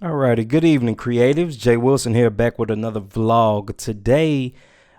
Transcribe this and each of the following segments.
Alrighty, good evening, creatives. Jay Wilson here, back with another vlog. Today,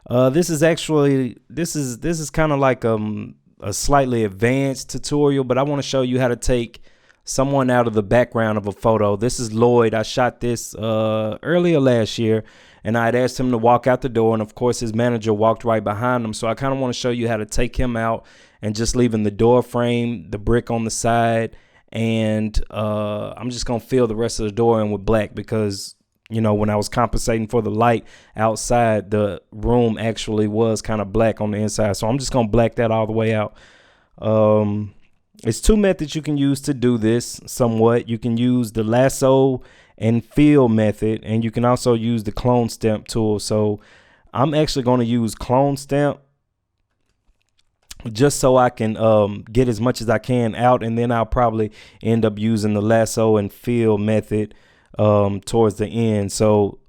this is kind of like a slightly advanced tutorial, but I want to show you how to take someone out of the background of a photo. This is Lloyd. I shot this earlier last year, and I had asked him to walk out the door, and of course his manager walked right behind him. So I kind of want to show you how to take him out and just leaving the door frame, the brick on the side, and I'm just gonna fill the rest of the door in with black because when I was compensating for the light outside, the room actually was kind of black on the inside. So I'm just gonna black that all the way out. It's two methods you can use to do this somewhat. You can use the lasso and fill method, and you can also use the clone stamp tool. So I'm actually going to use clone stamp just so I can get as much as I can out, and then I'll probably end up using the lasso and fill method towards the end. So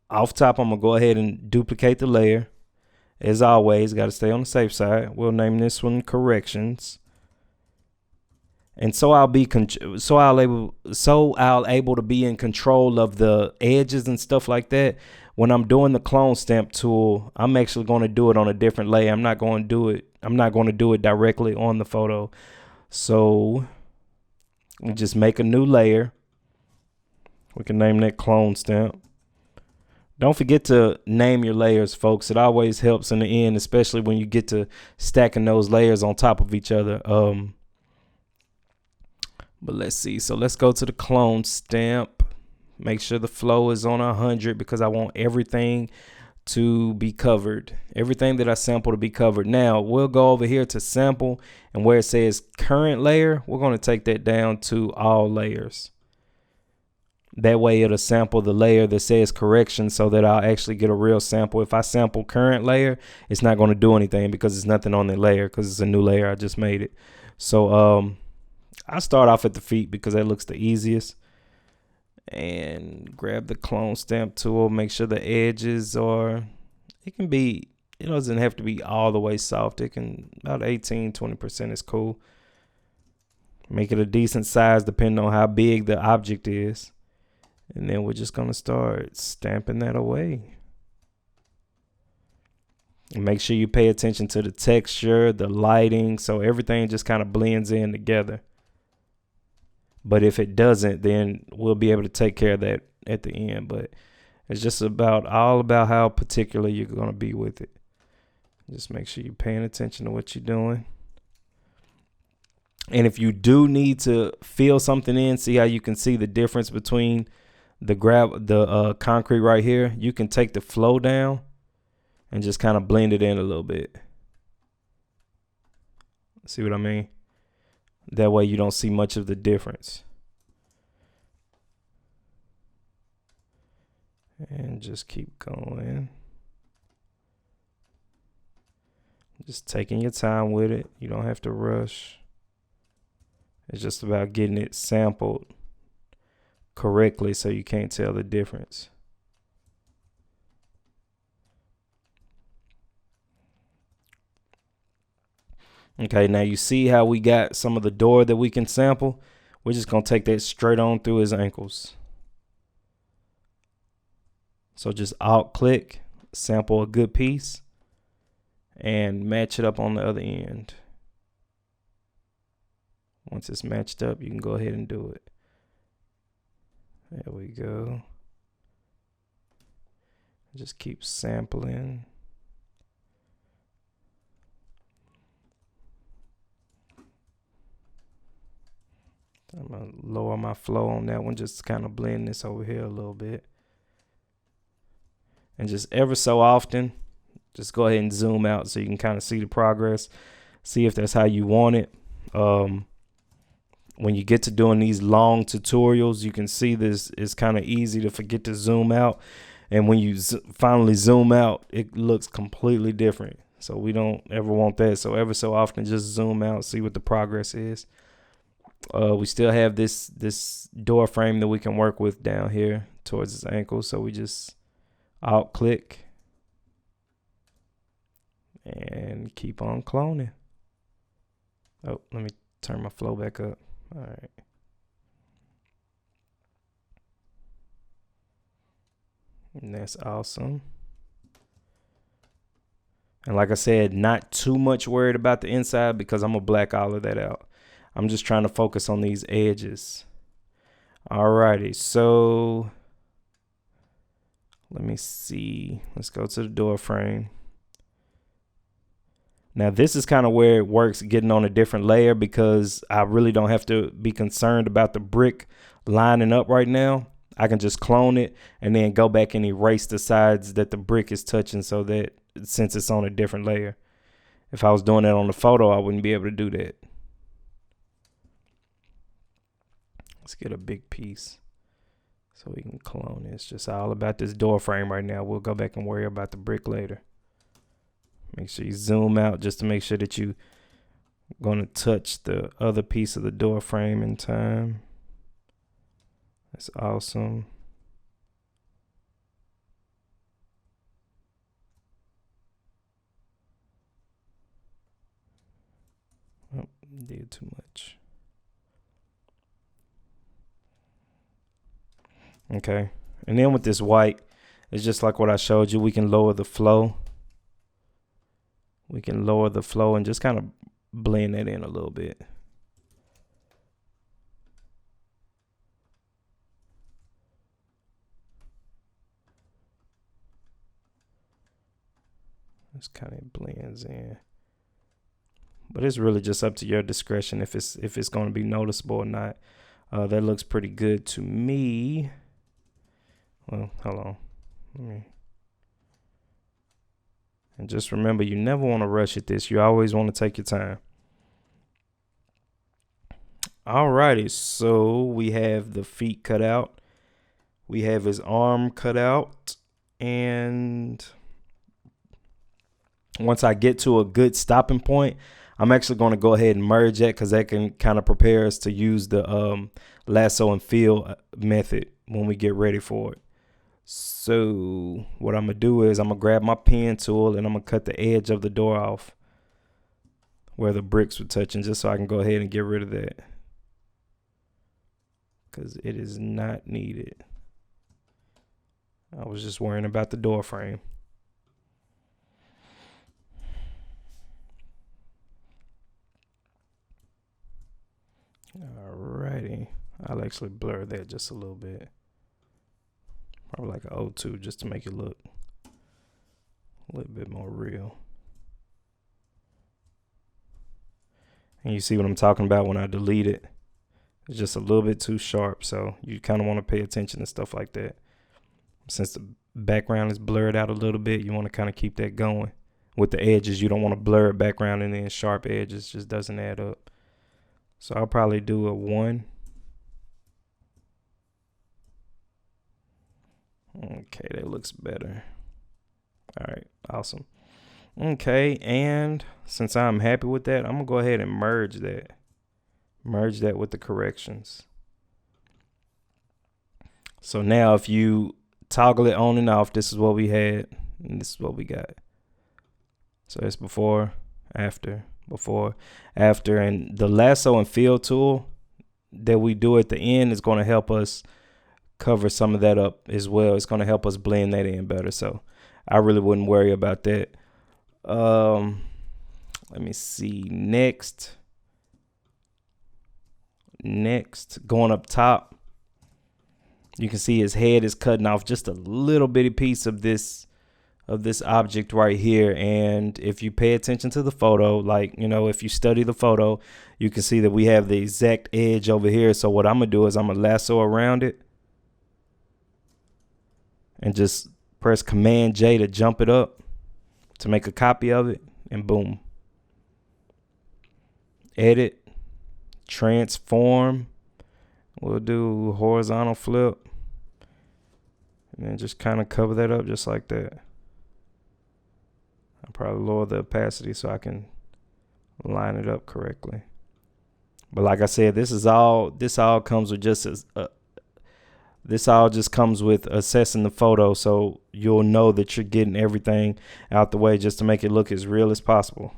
off top, I'm gonna go ahead and duplicate the layer. As always, got to stay on the safe side. We'll name this one corrections. And so I'll able to be in control of the edges and stuff like that. When I'm doing the clone stamp tool, I'm actually going to do it on a different layer. I'm not going to do it directly on the photo. So we just make a new layer. We can name that clone stamp. Don't forget to name your layers, folks. It always helps in the end, especially when you get to stacking those layers on top of each other. But let's see. So let's go to the clone stamp. Make sure the flow is on 100 because I want everything to be covered. Everything that I sample to be covered. Now we'll go over here to sample, and where it says current layer, we're going to take that down to all layers. That way it'll sample the layer that says correction so that I'll actually get a real sample. If I sample current layer, it's not going to do anything because there's nothing on the layer because it's a new layer. I just made it. So I start off at the feet because that looks the easiest, and grab the clone stamp tool. Make sure the edges it doesn't have to be all the way soft. It can about 18-20% is cool. Make it a decent size depending on how big the object is, and then we're just going to start stamping that away. And make sure you pay attention to the texture, the lighting, so everything just kind of blends in together. But if it doesn't, then we'll be able to take care of that at the end. But it's just all about how particular you're going to be with it. Just make sure you're paying attention to what you're doing. And if you do need to fill something in, see how you can see the difference between the concrete right here. You can take the flow down and just kind of blend it in a little bit. See what I mean? That way you don't see much of the difference. And just keep going. Just taking your time with it. You don't have to rush. It's just about getting it sampled correctly so you can't tell the difference. Okay, now you see how we got some of the door that we can sample. We're just going to take that straight on through his ankles. So just alt click, sample a good piece, and match it up on the other end. Once it's matched up, you can go ahead and do it. There we go. Just keep sampling. I'm going to lower my flow on that one, just kind of blend this over here a little bit. And just ever so often, just go ahead and zoom out so you can kind of see the progress. See if that's how you want it. When you get to doing these long tutorials, you can see this is kind of easy to forget to zoom out. And when you finally zoom out, it looks completely different. So we don't ever want that. So ever so often, just zoom out, see what the progress is. We still have this door frame that we can work with down here towards his ankle. So we just alt click and keep on cloning. Oh, let me turn my flow back up. All right. And that's awesome. And like I said, not too much worried about the inside because I'm going to black all of that out. I'm just trying to focus on these edges. Alrighty, so let me see. Let's go to the door frame. Now this is kind of where it works getting on a different layer because I really don't have to be concerned about the brick lining up right now. I can just clone it and then go back and erase the sides that the brick is touching so that since it's on a different layer. If I was doing that on the photo, I wouldn't be able to do that. Let's get a big piece so we can clone it. It's just all about this door frame right now. We'll go back and worry about the brick later. Make sure you zoom out just to make sure that you're going to touch the other piece of the door frame in time. That's awesome. Oh, did too much. Okay. And then with this white, it's just like what I showed you. We can lower the flow. We can lower the flow and just kind of blend that in a little bit. This kind of blends in. But it's really just up to your discretion if it's going to be noticeable or not. That looks pretty good to me. Well, hold on. And just remember, you never want to rush at this. You always want to take your time. Alrighty, so we have the feet cut out. We have his arm cut out. And once I get to a good stopping point, I'm actually going to go ahead and merge that because that can kind of prepare us to use the lasso and fill method when we get ready for it. So what I'm going to do is I'm going to grab my pen tool and I'm going to cut the edge of the door off where the bricks were touching just so I can go ahead and get rid of that because it is not needed. I was just worrying about the door frame. Alrighty, I'll actually blur that just a little bit. Probably like an O2 just to make it look a little bit more real. And you see what I'm talking about when I delete it. It's just a little bit too sharp, so you kind of want to pay attention to stuff like that. Since the background is blurred out a little bit, you want to kind of keep that going. With the edges, you don't want to blur background and then sharp edges, just doesn't add up. So I'll probably do a 1. Okay, that looks better. All right, awesome. Okay, and since I'm happy with that, I'm gonna go ahead and merge that. Merge that with the corrections. So now if you toggle it on and off, this is what we had, and this is what we got. So it's before, after, and the lasso and fill tool that we do at the end is going to help us cover some of that up as well. It's going to help us blend that in better. So I really wouldn't worry about that. Let me see. Next, going up top, you can see his head is cutting off just a little bitty piece of this object right here. And if you pay attention to the photo, like, you know, if you study the photo, you can see that we have the exact edge over here. So what I'm gonna do is I'm gonna lasso around it and just press Command J to jump it up to make a copy of it, and boom. Edit, transform. We'll do horizontal flip and then just kind of cover that up just like that. I'll probably lower the opacity so I can line it up correctly. But like I said, this all comes with this all just comes with assessing the photo, so you'll know that you're getting everything out the way just to make it look as real as possible.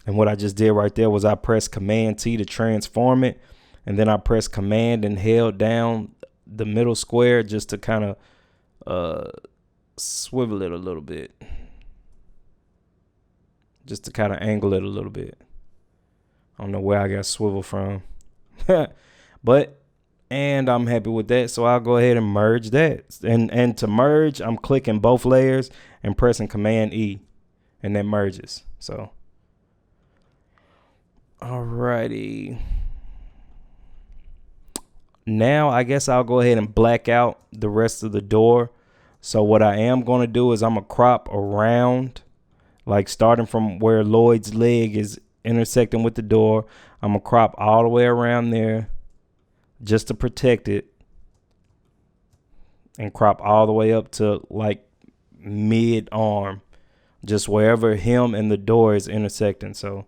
And what I just did right there was I pressed Command T to transform it. And then I pressed Command and held down the middle square just to kind of swivel it a little bit. Just to kind of angle it a little bit. I don't know where I got swivel from. And I'm happy with that. So I'll go ahead and merge that. And to merge, I'm clicking both layers and pressing Command E. And that merges. So, alrighty. Now I guess I'll go ahead and black out the rest of the door. So what I am going to do is I'm going to crop around, like starting from where Lloyd's leg is intersecting with the door. I'm going to crop all the way around there just to protect it, and crop all the way up to like mid arm, just wherever him and the door is intersecting. So,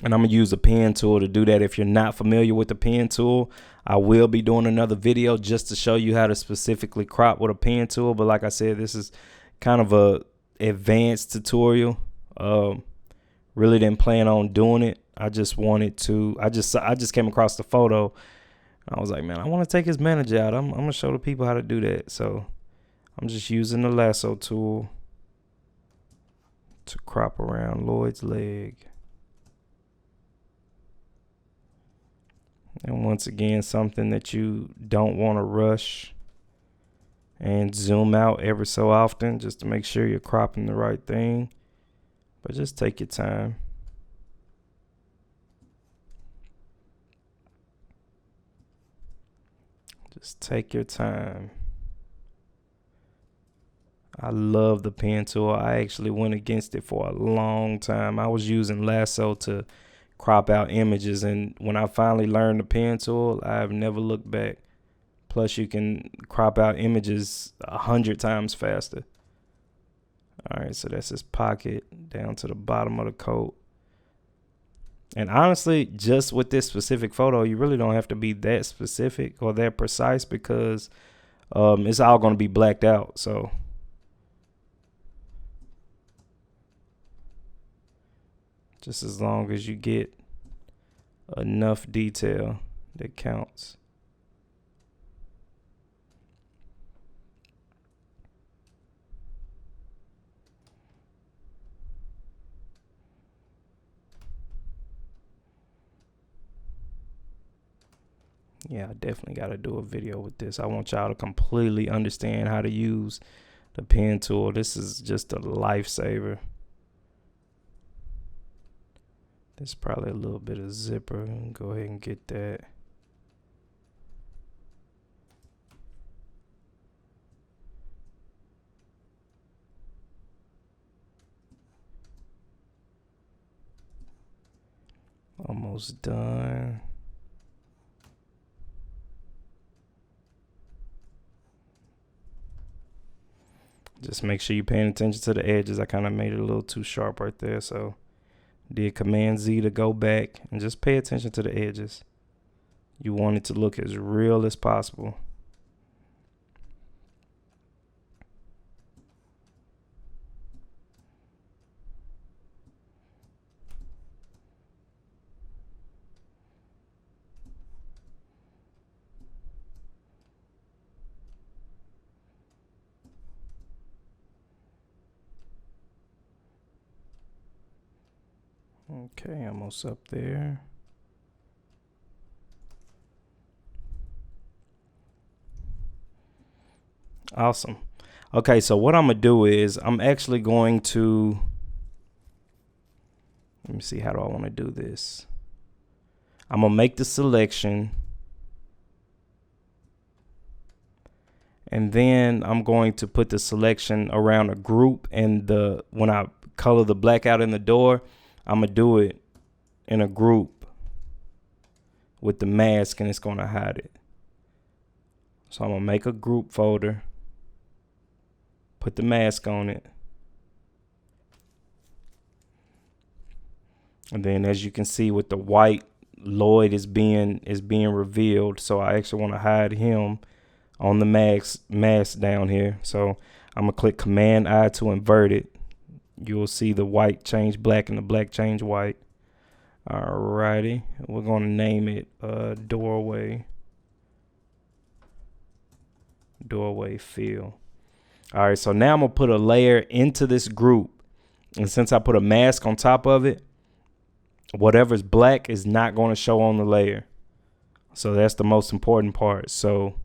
and I'm going to use a pen tool to do that. If you're not familiar with the pen tool, I will be doing another video just to show you how to specifically crop with a pen tool. But like I said, this is kind of a advanced tutorial. Really didn't plan on doing it. I just wanted to, I just came across the photo. I was like, man, I want to take his manager out. I'm going to show the people how to do that. So I'm just using the lasso tool to crop around Lloyd's leg. And once again, something that you don't want to rush, and zoom out every so often just to make sure you're cropping the right thing. But just take your time. Just take your time. I love the pen tool. I actually went against it for a long time. I was using lasso to crop out images, and when I finally learned the pen tool, I've never looked back. Plus you can crop out images 100 times faster. All right, so that's his pocket down to the bottom of the coat. And honestly, just with this specific photo, you really don't have to be that specific or that precise, because it's all going to be blacked out. So just as long as you get enough detail that counts. Yeah, I definitely got to do a video with this. I want y'all to completely understand how to use the pen tool. This is just a lifesaver. There's probably a little bit of zipper. Go ahead and get that. Almost done. Just make sure you're paying attention to the edges. I kind of made it a little too sharp right there, so did Command Z to go back, and just pay attention to the edges. You want it to look as real as possible. Okay, almost up there. Awesome. Okay, so what I'm gonna do is I'm actually going to, let me see, how do I want to do this? I'm gonna make the selection, and then I'm going to put the selection around a group, and when I color the blackout in the door, I'm gonna do it in a group with the mask, and it's gonna hide it. So I'm gonna make a group folder, put the mask on it, and then as you can see with the white, Lloyd is being revealed. So I actually want to hide him on the mask down here. So I'm gonna click Command I to invert it. you'll see the white change black and the black change white. Alrighty, we're gonna name it doorway fill. All right, so now I'm gonna put a layer into this group, and since I put a mask on top of it, whatever's black is not going to show on the layer. So that's the most important part. So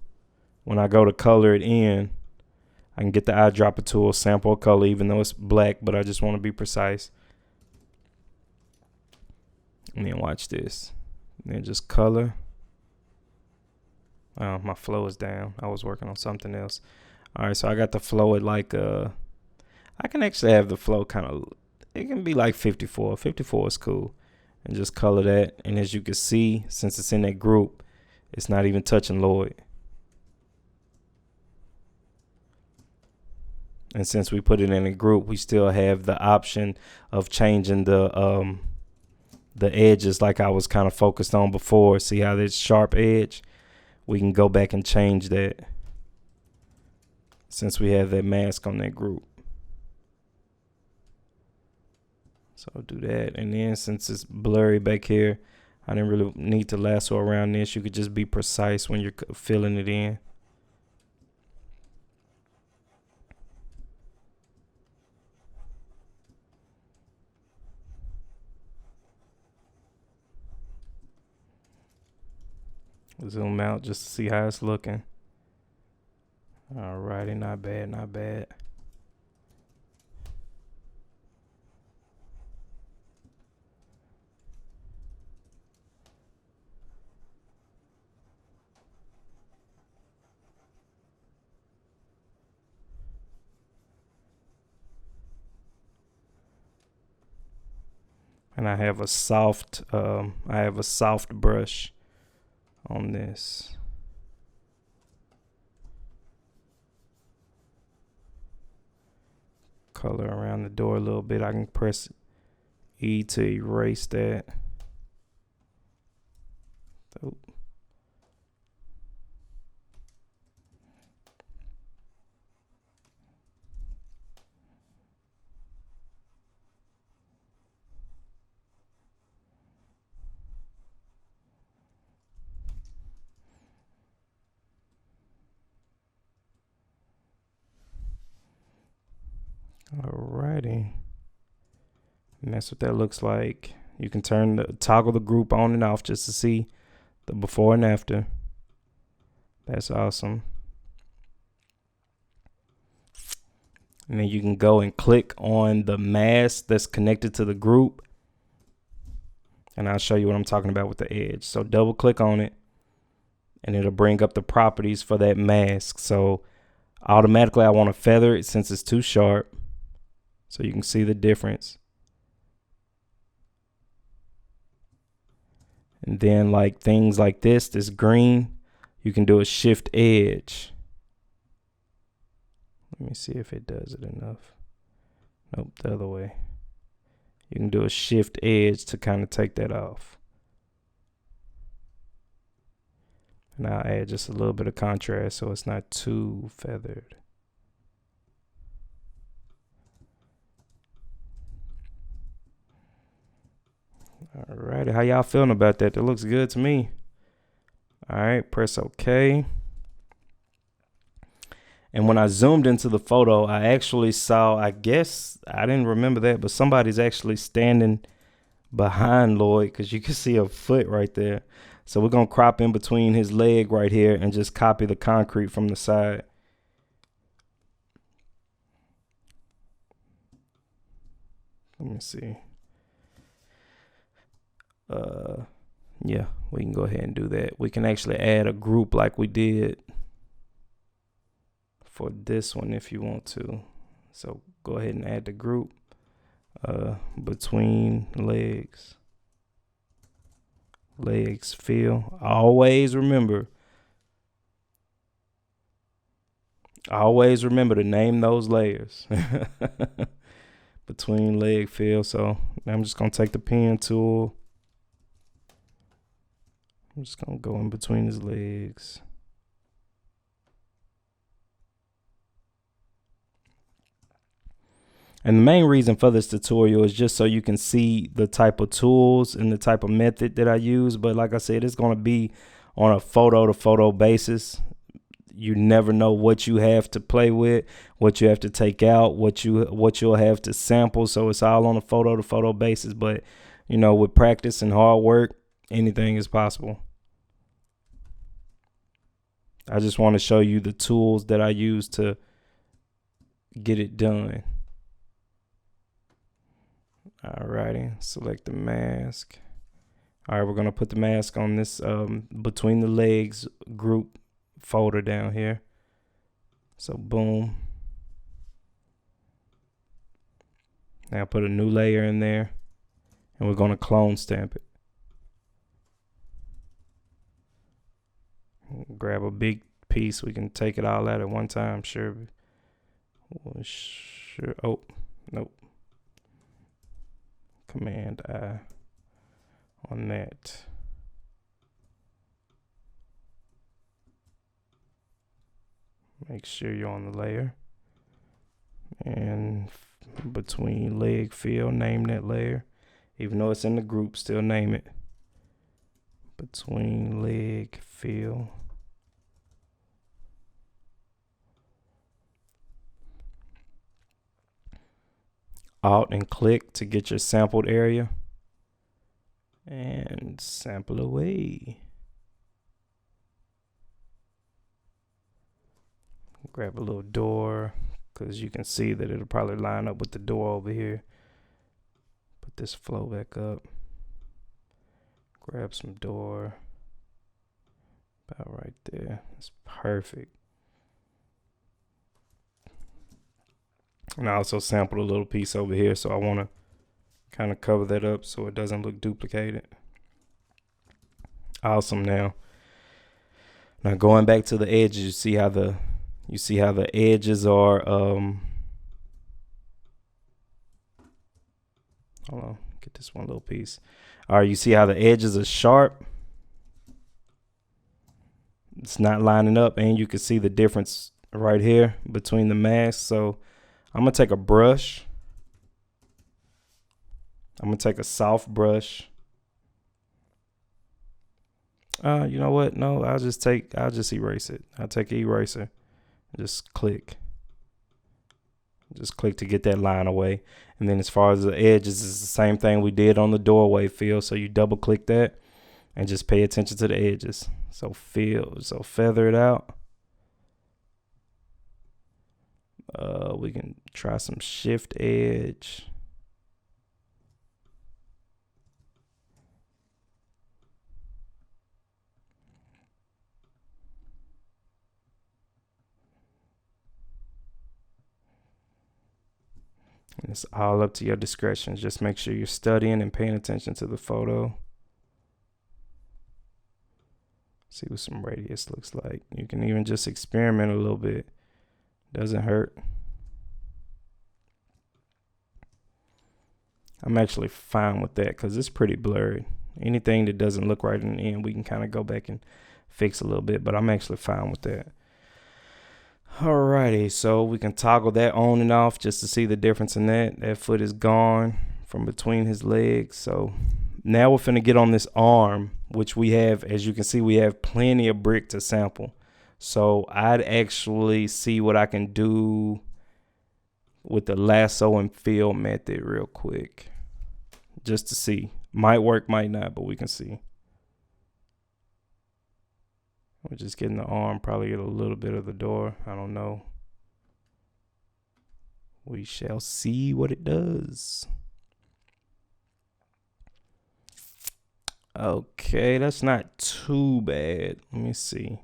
when I go to color it in, I can get the eyedropper tool, sample a color, even though it's black, but I just want to be precise. And then watch this. And then just color. Oh, my flow is down. I was working on something else. All right, so I got the flow at like I can actually have the flow kind of, it can be like 54. 54 is cool. And just color that. And as you can see, since it's in that group, it's not even touching Lloyd. And since we put it in a group, we still have the option of changing the edges like I was kind of focused on before. See how this sharp edge? We can go back and change that since we have that mask on that group. So I'll do that. And then since it's blurry back here, I didn't really need to lasso around this. You could just be precise when you're filling it in. Zoom out just to see how it's looking. Alrighty, not bad, not bad. And I have a soft brush on this. Color around the door a little bit. I can press E to erase that. Oh. Alrighty, and that's what that looks like. You can toggle the group on and off just to see the before and after. That's awesome. And then you can go and click on the mask that's connected to the group, and I'll show you what I'm talking about with the edge. So double click on it, and it'll bring up the properties for that mask. So automatically I want to feather it since it's too sharp. So you can see the difference. And then like things like this green, you can do a shift edge. Let me see if it does it enough. Nope, the other way. You can do a shift edge to kind of take that off. And I'll add just a little bit of contrast so it's not too feathered. All right, how y'all feeling about that? That looks good to me. All right, press OK. And when I zoomed into the photo, I actually saw, I guess, I didn't remember that, but somebody's actually standing behind Lloyd because you can see a foot right there. So we're going to crop in between his leg right here and just copy the concrete from the side. Let me see. Yeah, we can go ahead and do that. We can actually add a group like we did for this one if you want to. So go ahead and add the group between legs fill. Always remember to name those layers. Between leg fill. So I'm just gonna take the pen tool. I'm just gonna go in between his legs. And the main reason for this tutorial is just so you can see the type of tools and the type of method that I use. But like I said, it's going to be on a photo to photo basis. You never know what you have to play with, what you have to take out, what you'll have to sample. So it's all on a photo to photo basis. But, you know, with practice and hard work, anything is possible. I just want to show you the tools that I use to get it done. Alrighty, select the mask. All right, we're gonna put the mask on this between the legs group folder down here. So boom. Now put a new layer in there, and we're gonna clone stamp it. Grab a big piece. We can take it all out at one time. Sure. Oh, nope. Command I on that. Make sure you're on the layer. And between leg fill, name that layer. Even though it's in the group, still name it. Between leg fill. Alt and click to get your sampled area. And sample away. Grab a little door, because you can see that it'll probably line up with the door over here. Put this flow back up. Grab some door. About right there. It's perfect. And I also sampled a little piece over here, so I want to kind of cover that up so it doesn't look duplicated. Awesome. Now going back to the edges, you see how the edges are hold on, get this one little piece. All right, you see how the edges are sharp? It's not lining up, and you can see the difference right here between the masks. So I'm gonna take a brush. I'm gonna take a soft brush. You know what? No, I'll just erase it. I'll take an eraser. Just click to get that line away. And then as far as the edges, it's the same thing we did on the doorway fill. So you double click that and just pay attention to the edges. So feather it out. We can try some shift edge. And it's all up to your discretion. Just make sure you're studying and paying attention to the photo. See what some radius looks like. You can even just experiment a little bit. Doesn't hurt. I'm actually fine with that because it's pretty blurred. Anything that doesn't look right in the end, we can kind of go back and fix a little bit, but I'm actually fine with that. Alrighty, so we can toggle that on and off just to see the difference in that. That foot is gone from between his legs. So now we're finna get on this arm, which we have, as you can see, we have plenty of brick to sample. So I'd actually see what I can do with the lasso and fill method real quick, just to see. Might work, might not, but we can see. We're just getting the arm, probably get a little bit of the door. I don't know. We shall see what it does. Okay, that's not too bad. Let me see.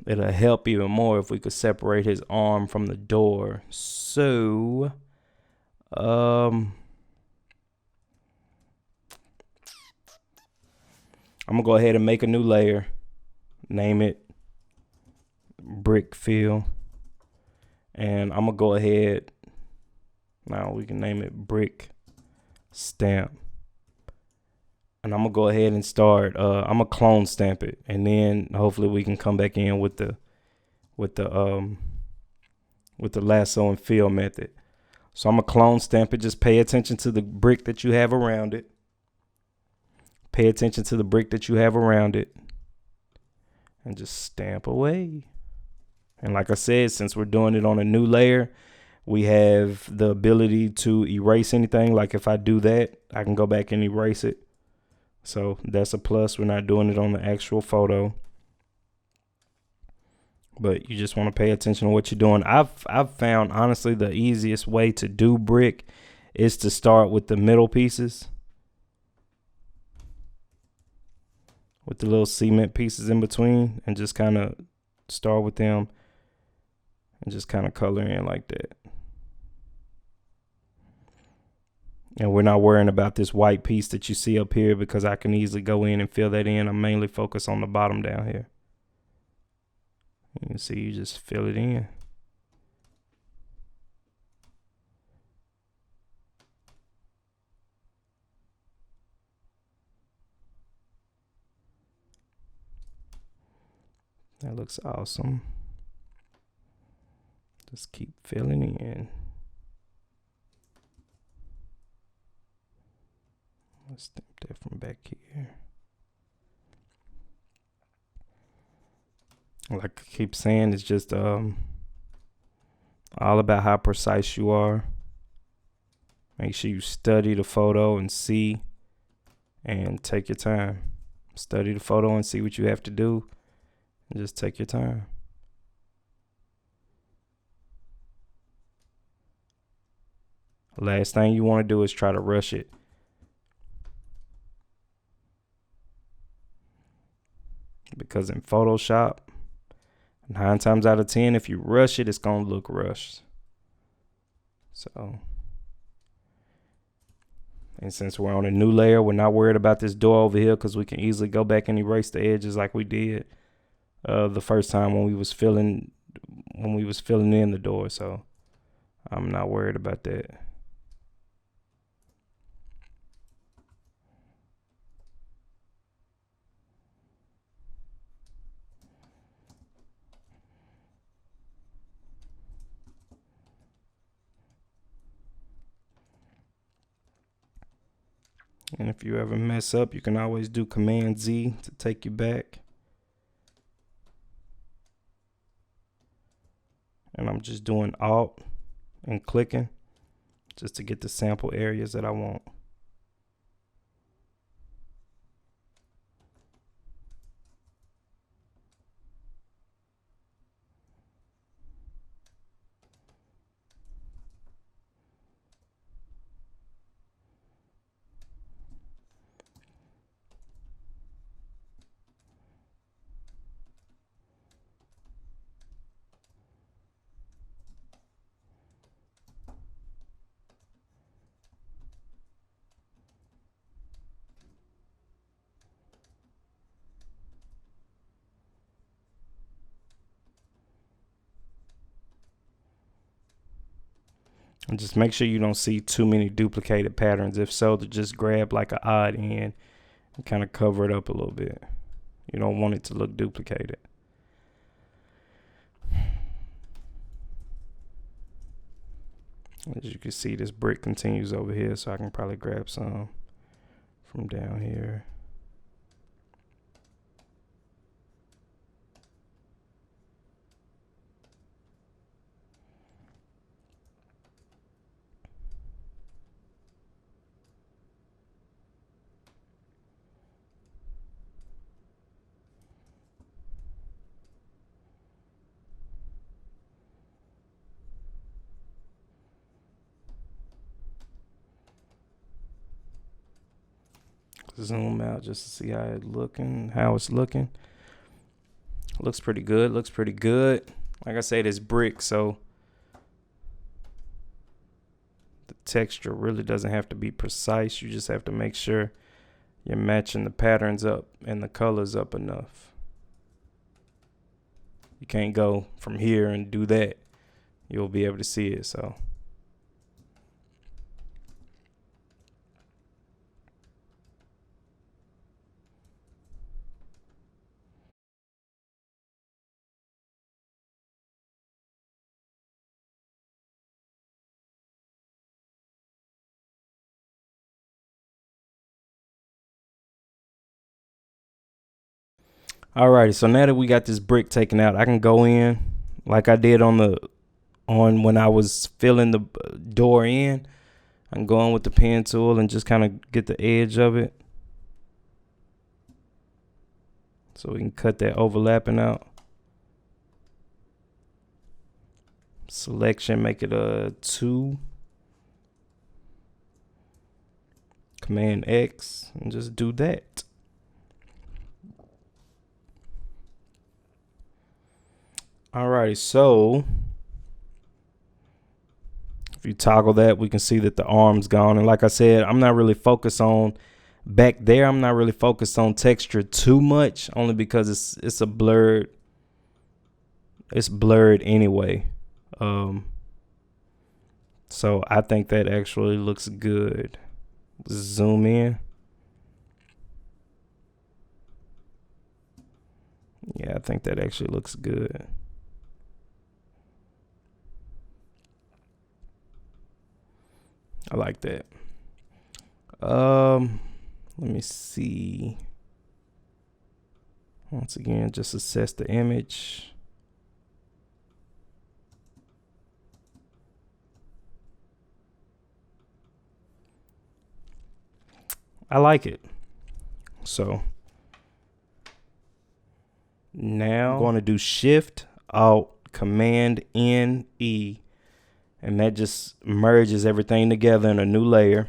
It'll help even more if we could separate his arm from the door. So, I'm gonna go ahead and make a new layer. Name it brick fill. And I'm gonna go ahead. Now we can name it brick stamp. And I'm gonna go ahead and start. I'm gonna clone stamp it, and then hopefully we can come back in with the with the lasso and fill method. So I'm going to clone stamp it. Just pay attention to the brick that you have around it. Pay attention to the brick that you have around it. And just stamp away. And like I said, since we're doing it on a new layer, we have the ability to erase anything. Like if I do that, I can go back and erase it. So that's a plus. We're not doing it on the actual photo. But you just want to pay attention to what you're doing. I've found, honestly, the easiest way to do brick is to start with the middle pieces, with the little cement pieces in between, and just kind of start with them and just kind of color in like that. And we're not worrying about this white piece that you see up here because I can easily go in and fill that in. I'm mainly focused on the bottom down here. You can see you just fill it in. That looks awesome. Just keep filling in. Let's stamp that from back here. Like I keep saying, it's just all about how precise you are. Make sure you study the photo and see, and take your time. Study the photo and see what you have to do, and just take your time. Last thing you want to do is try to rush it. Because in Photoshop, 9 times out of 10, if you rush it, it's going to look rushed. So, and since we're on a new layer, we're not worried about this door over here because we can easily go back and erase the edges like we did the first time when we was filling in the door. So I'm not worried about that. And if you ever mess up, you can always do Command Z to take you back. And I'm just doing Alt and clicking just to get the sample areas that I want. And just make sure you don't see too many duplicated patterns. If so, to just grab like an odd end and kind of cover it up a little bit. You don't want it to look duplicated. As you can see, this brick continues over here, so I can probably grab some from down here. Zoom out just to see how it's looking. Looks pretty good. Like I said, it's brick, so the texture really doesn't have to be precise. You just have to make sure you're matching the patterns up and the colors up enough. You can't go from here and do that. You'll be able to see it, so. Alrighty, so now that we got this brick taken out, I can go in like I did on when I was filling the door in. I can go in with the pen tool and just kind of get the edge of it, so we can cut that overlapping out. Selection, make it a 2. Command X and just do that. Alrighty, so if you toggle that, we can see that the arm's gone. And like I said, I'm not really focused on back there. I'm not really focused on texture too much, only because it's blurred anyway. So I think that actually looks good. Zoom in. Yeah, I think that actually looks good. I like that. Let me see. Once again, just assess the image. I like it. So now I'm going to do Shift Alt Command N E, and that just merges everything together in a new layer.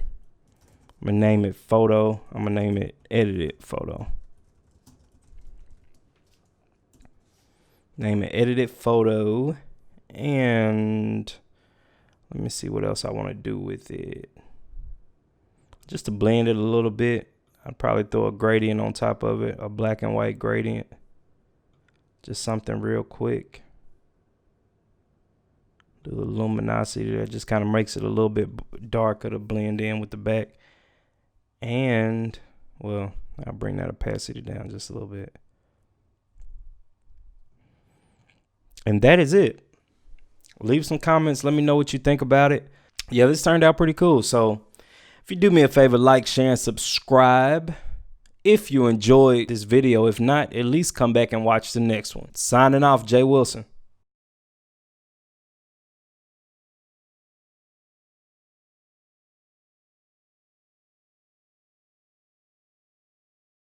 I'm gonna name it photo. I'm gonna name it edited photo. Name it edited photo. And let me see what else I want to do with it. Just to blend it a little bit, I'd probably throw a gradient on top of it, a black and white gradient. Just something real quick. Do the luminosity that just kind of makes it a little bit darker to blend in with the back. And, well, I'll bring that opacity down just a little bit. And that is it. Leave some comments. Let me know what you think about it. Yeah, this turned out pretty cool. So if you do me a favor, like, share, and subscribe if you enjoyed this video. If not, at least come back and watch the next one. Signing off, Jay Wilson.